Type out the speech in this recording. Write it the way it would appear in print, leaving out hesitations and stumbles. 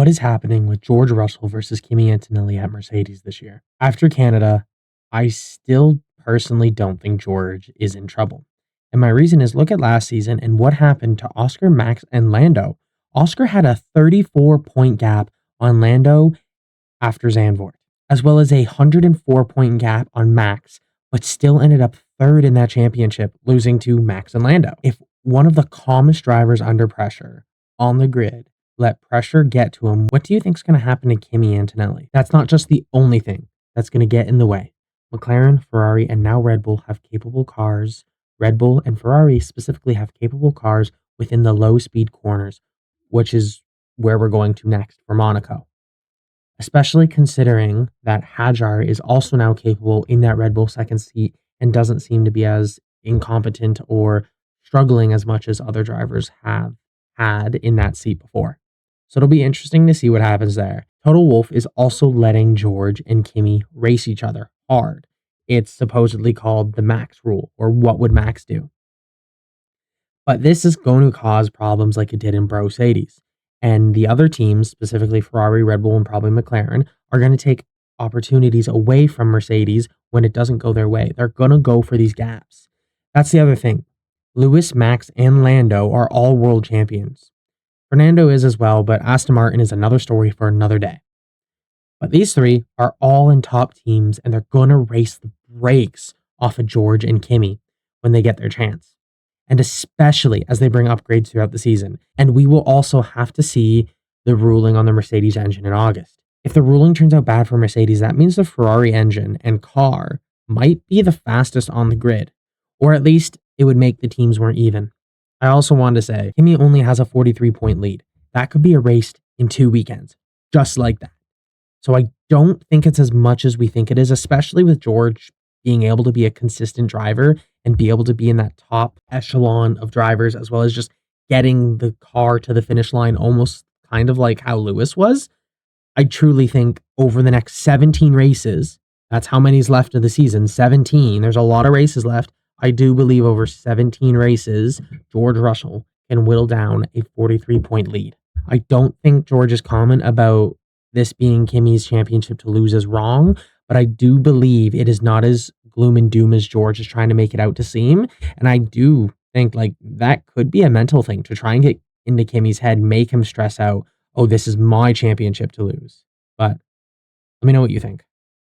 What is happening with George Russell versus Kimi Antonelli at Mercedes this year? After Canada, I still personally don't think George is in trouble. And my reason is look at last season and what happened to Oscar, Max, and Lando. Oscar had a 34-point gap on Lando after Zandvoort, as well as a 104-point gap on Max, but still ended up third in that championship, losing to Max and Lando. If one of the calmest drivers under pressure on the grid let pressure get to him, what do you think is going to happen to Kimi Antonelli? That's not just the only thing that's going to get in the way. McLaren, Ferrari, and now Red Bull have capable cars. Red Bull and Ferrari specifically have capable cars within the low speed corners, which is where we're going to next for Monaco. Especially considering that Hajar is also now capable in that Red Bull second seat and doesn't seem to be as incompetent or struggling as much as other drivers have had in that seat before. So it'll be interesting to see what happens there. Toto Wolff is also letting George and Kimi race each other hard. It's supposedly called the Max rule, or what would Max do? But this is going to cause problems like it did in Mercedes. And the other teams, specifically Ferrari, Red Bull, and probably McLaren, are going to take opportunities away from Mercedes when it doesn't go their way. They're going to go for these gaps. That's the other thing. Lewis, Max, and Lando are all world champions. Fernando is as well, but Aston Martin is another story for another day. But these three are all in top teams, and they're going to race the brakes off of George and Kimi when they get their chance. And especially as they bring upgrades throughout the season. And we will also have to see the ruling on the Mercedes engine in August. If the ruling turns out bad for Mercedes, that means the Ferrari engine and car might be the fastest on the grid, or at least it would make the teams more even. I also wanted to say, Kimi only has a 43-point lead. That could be erased in 2 weekends, just like that. So I don't think it's as much as we think it is, especially with George being able to be a consistent driver and be able to be in that top echelon of drivers, as well as just getting the car to the finish line, almost kind of like how Lewis was. I truly think over the next 17 races, that's how many's left of the season, 17. There's a lot of races left. I do believe over 17 races, George Russell can whittle down a 43-point lead. I don't think George's comment about this being Kimi's championship to lose is wrong, but I do believe it is not as gloom and doom as George is trying to make it out to seem. And I do think like that could be a mental thing to try and get into Kimi's head, make him stress out, oh, this is my championship to lose. But let me know what you think.